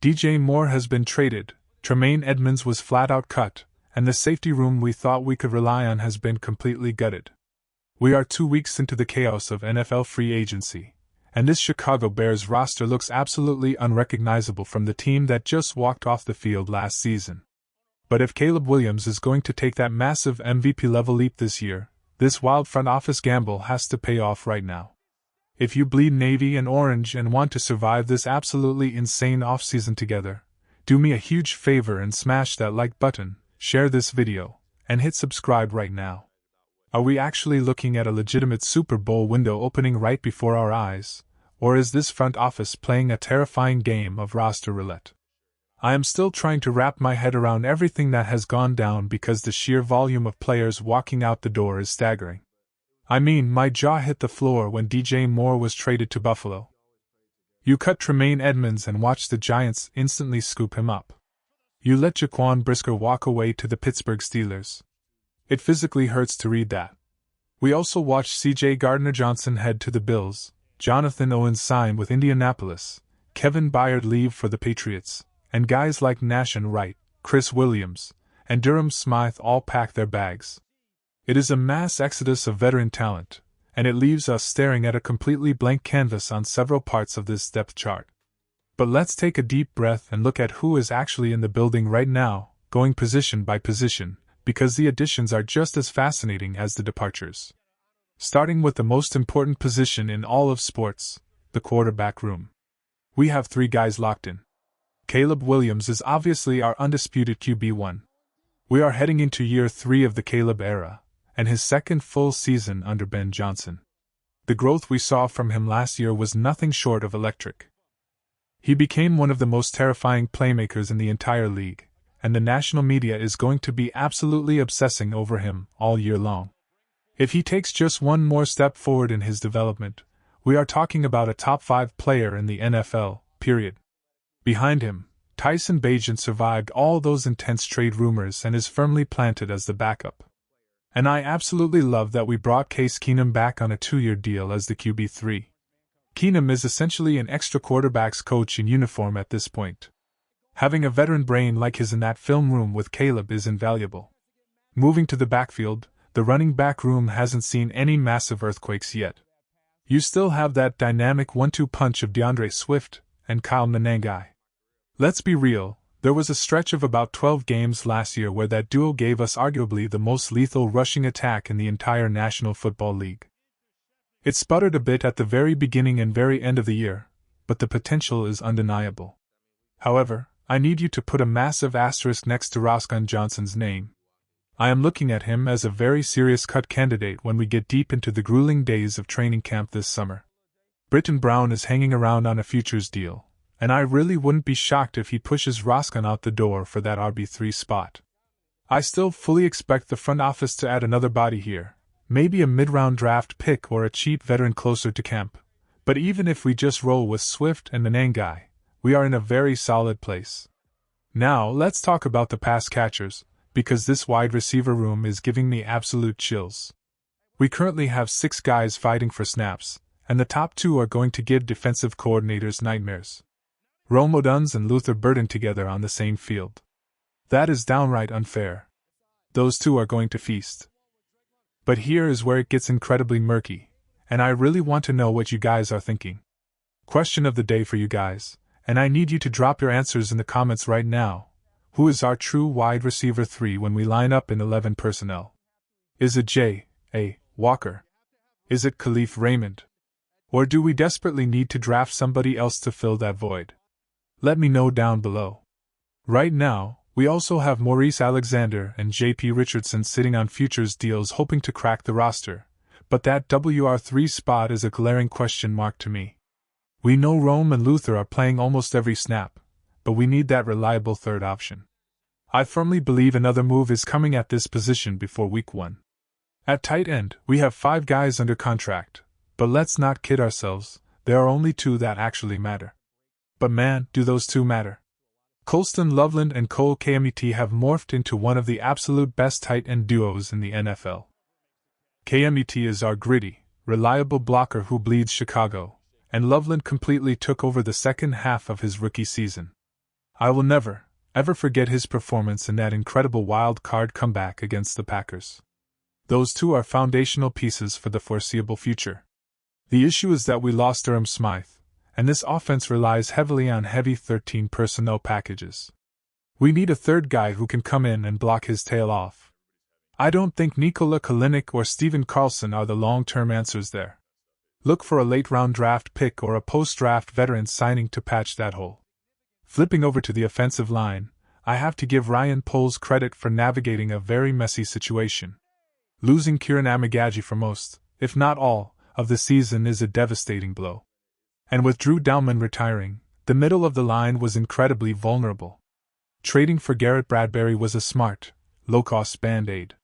DJ Moore has been traded, Tremaine Edmunds was flat out cut, and the safety room we thought we could rely on has been completely gutted. We are 2 weeks into the chaos of NFL free agency, and this Chicago Bears roster looks absolutely unrecognizable from the team that just walked off the field last season. But if Caleb Williams is going to take that massive MVP-level leap this year, this wild front office gamble has to pay off right now. If you bleed navy and orange and want to survive this absolutely insane offseason together, do me a huge favor and smash that like button, share this video, and hit subscribe right now. Are we actually looking at a legitimate Super Bowl window opening right before our eyes, or is this front office playing a terrifying game of roster roulette? I am still trying to wrap my head around everything that has gone down because the sheer volume of players walking out the door is staggering. I mean, my jaw hit the floor when DJ Moore was traded to Buffalo. You cut Tremaine Edmunds and watched the Giants instantly scoop him up. You let Jaquan Brisker walk away to the Pittsburgh Steelers. It physically hurts to read that. We also watched C.J. Gardner-Johnson head to the Bills, Jonathan Owens sign with Indianapolis, Kevin Byard leave for the Patriots, and guys like Nash and Wright, Chris Williams, and Durham Smythe all pack their bags. It is a mass exodus of veteran talent, and it leaves us staring at a completely blank canvas on several parts of this depth chart. But let's take a deep breath and look at who is actually in the building right now, going position by position, because the additions are just as fascinating as the departures. Starting with the most important position in all of sports, the quarterback room. We have 3 guys locked in. Caleb Williams is obviously our undisputed QB1. We are heading into year 3 of the Caleb era, and his second full season under Ben Johnson. The growth we saw from him last year was nothing short of electric. He became one of the most terrifying playmakers in the entire league, and the national media is going to be absolutely obsessing over him all year long. If he takes just one more step forward in his development, we are talking about a top 5 player in the NFL, period. Behind him, Tyson Bagent survived all those intense trade rumors and is firmly planted as the backup. And I absolutely love that we brought Case Keenum back on a 2-year deal as the QB3. Keenum is essentially an extra quarterback's coach in uniform at this point. Having a veteran brain like his in that film room with Caleb is invaluable. Moving to the backfield, the running back room hasn't seen any massive earthquakes yet. You still have that dynamic 1-2 punch of DeAndre Swift and Kyle Manangai. Let's be real, there was a stretch of about 12 games last year where that duo gave us arguably the most lethal rushing attack in the entire National Football League. It sputtered a bit at the very beginning and very end of the year, but the potential is undeniable. However, I need you to put a massive asterisk next to Roscoe Johnson's name. I am looking at him as a very serious cut candidate when we get deep into the grueling days of training camp this summer. Britton Brown is hanging around on a futures deal, and I really wouldn't be shocked if he pushes Roscoe out the door for that RB3 spot. I still fully expect the front office to add another body here, maybe a mid-round draft pick or a cheap veteran closer to camp, but even if we just roll with Swift and Manangai, we are in a very solid place. Now let's talk about the pass catchers, because this wide receiver room is giving me absolute chills. We currently have 6 guys fighting for snaps, and the top 2 are going to give defensive coordinators nightmares. Rome Odunze and Luther Burden together on the same field. That is downright unfair. Those 2 are going to feast. But here is where it gets incredibly murky, and I really want to know what you guys are thinking. Question of the day for you guys, and I need you to drop your answers in the comments right now. Who is our true wide receiver 3 when we line up in 11 personnel? Is it J.A. Walker? Is it Khalif Raymond? Or do we desperately need to draft somebody else to fill that void? Let me know down below. Right now, we also have Maurice Alexander and J.P. Richardson sitting on futures deals hoping to crack the roster, but that WR3 spot is a glaring question mark to me. We know Rome and Luther are playing almost every snap, but we need that reliable third option. I firmly believe another move is coming at this position before week 1. At tight end, we have 5 guys under contract, but let's not kid ourselves, there are only 2 that actually matter. But man, do those 2 matter. Colston Loveland and Cole Kmet have morphed into one of the absolute best tight end duos in the NFL. Kmet is our gritty, reliable blocker who bleeds Chicago, and Loveland completely took over the second half of his rookie season. I will never, ever forget his performance in that incredible wild card comeback against the Packers. Those two are foundational pieces for the foreseeable future. The issue is that we lost Durham Smythe, and this offense relies heavily on heavy 13 personnel packages. We need a third guy who can come in and block his tail off. I don't think Nikola Kalinick or Steven Carlson are the long-term answers there. Look for a late-round draft pick or a post-draft veteran signing to patch that hole. Flipping over to the offensive line, I have to give Ryan Poles credit for navigating a very messy situation. Losing Kieran Amegadjie for most, if not all, of the season is a devastating blow. And with Drew Dalman retiring, the middle of the line was incredibly vulnerable. Trading for Garrett Bradbury was a smart, low-cost band-aid.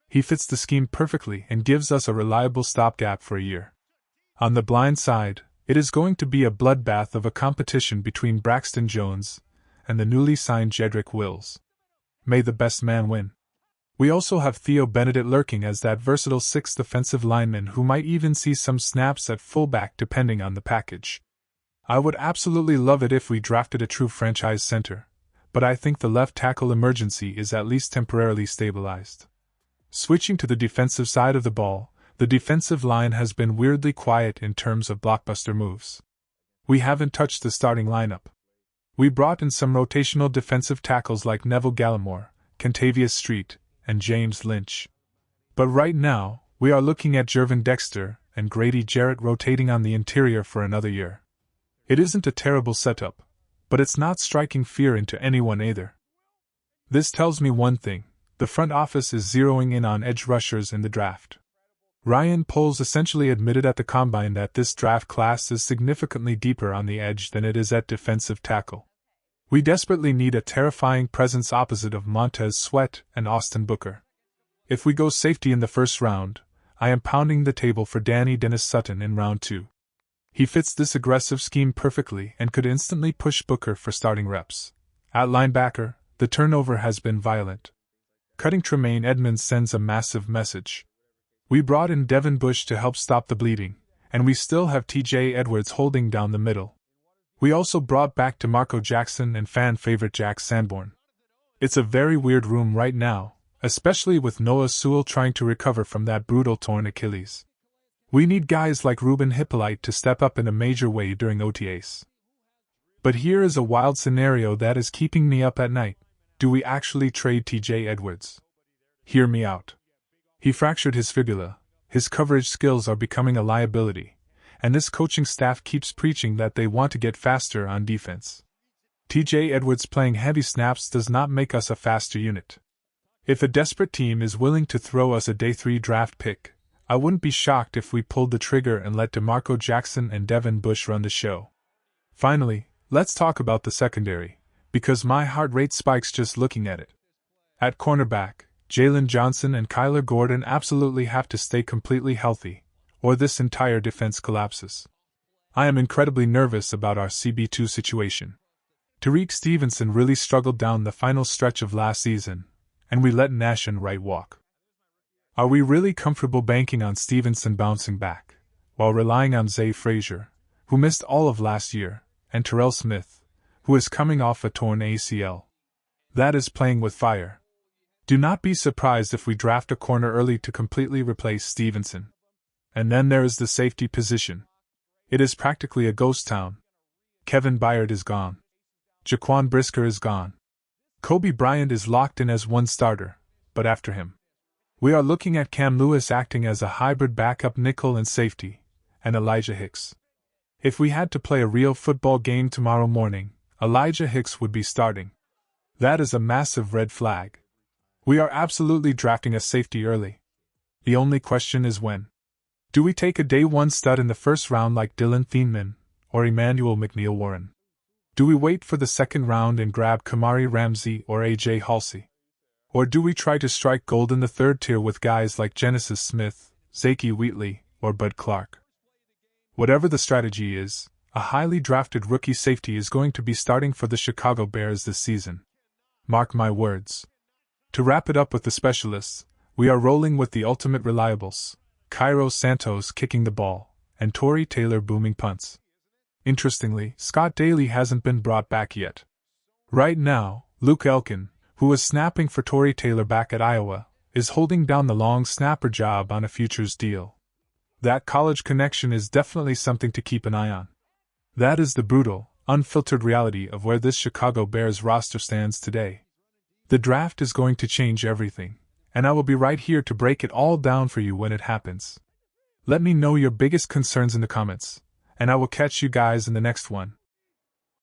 He fits the scheme perfectly and gives us a reliable stopgap for a year. On the blind side, it is going to be a bloodbath of a competition between Braxton Jones and the newly signed Jedrick Wills. May the best man win. We also have Theo Benedict lurking as that versatile sixth offensive lineman who might even see some snaps at fullback depending on the package. I would absolutely love it if we drafted a true franchise center, but I think the left tackle emergency is at least temporarily stabilized. Switching to the defensive side of the ball, the defensive line has been weirdly quiet in terms of blockbuster moves. We haven't touched the starting lineup. We brought in some rotational defensive tackles like Neville Gallimore, Kentavious Street, and James Lynch. But right now, we are looking at Jervin Dexter and Grady Jarrett rotating on the interior for another year. It isn't a terrible setup, but it's not striking fear into anyone either. This tells me one thing: the front office is zeroing in on edge rushers in the draft. Ryan Poles essentially admitted at the combine that this draft class is significantly deeper on the edge than it is at defensive tackle. We desperately need a terrifying presence opposite of Montez Sweat and Austin Booker. If we go safety in the first round, I am pounding the table for Danny Dennis Sutton in round 2. He fits this aggressive scheme perfectly and could instantly push Booker for starting reps. At linebacker, the turnover has been violent. Cutting Tremaine Edmunds sends a massive message. We brought in Devin Bush to help stop the bleeding, and we still have TJ Edwards holding down the middle. We also brought back DeMarco Jackson and fan favorite Jack Sanborn. It's a very weird room right now, especially with Noah Sewell trying to recover from that brutal torn Achilles. We need guys like Ruben Hippolyte to step up in a major way during OTAs. But here is a wild scenario that is keeping me up at night. Do we actually trade TJ Edwards? Hear me out. He fractured his fibula, his coverage skills are becoming a liability, and this coaching staff keeps preaching that they want to get faster on defense. TJ Edwards playing heavy snaps does not make us a faster unit. If a desperate team is willing to throw us a day 3 draft pick, I wouldn't be shocked if we pulled the trigger and let DeMarco Jackson and Devin Bush run the show. Finally, let's talk about the secondary, because my heart rate spikes just looking at it. At cornerback, Jalen Johnson and Kyler Gordon absolutely have to stay completely healthy, or this entire defense collapses. I am incredibly nervous about our CB2 situation. Tariq Stevenson really struggled down the final stretch of last season, and we let Nashon Wright walk. Are we really comfortable banking on Stevenson bouncing back, while relying on Zay Frazier, who missed all of last year, and Terrell Smith, who is coming off a torn ACL? That is playing with fire. Do not be surprised if we draft a corner early to completely replace Stevenson. And then there is the safety position. It is practically a ghost town. Kevin Byard is gone. Jaquan Brisker is gone. Kobe Bryant is locked in as one starter, but after him, we are looking at Cam Lewis acting as a hybrid backup nickel and safety, and Elijah Hicks. If we had to play a real football game tomorrow morning, Elijah Hicks would be starting. That is a massive red flag. We are absolutely drafting a safety early. The only question is when. Do we take a day 1 stud in the first round like Dylan Thieneman or Emmanuel McNeil-Warren? Do we wait for the second round and grab Kamari Ramsey or AJ Halsey? Or do we try to strike gold in the third tier with guys like Genesis Smith, Zaki Wheatley, or Bud Clark? Whatever the strategy is, a highly drafted rookie safety is going to be starting for the Chicago Bears this season. Mark my words. To wrap it up with the specialists, we are rolling with the ultimate reliables, Cairo Santos kicking the ball, and Torrey Taylor booming punts. Interestingly, Scott Daly hasn't been brought back yet. Right now, Luke Elkin, who was snapping for Tory Taylor back at Iowa, is holding down the long snapper job on a futures deal. That college connection is definitely something to keep an eye on. That is the brutal, unfiltered reality of where this Chicago Bears roster stands today. The draft is going to change everything, and I will be right here to break it all down for you when it happens. Let me know your biggest concerns in the comments, and I will catch you guys in the next one.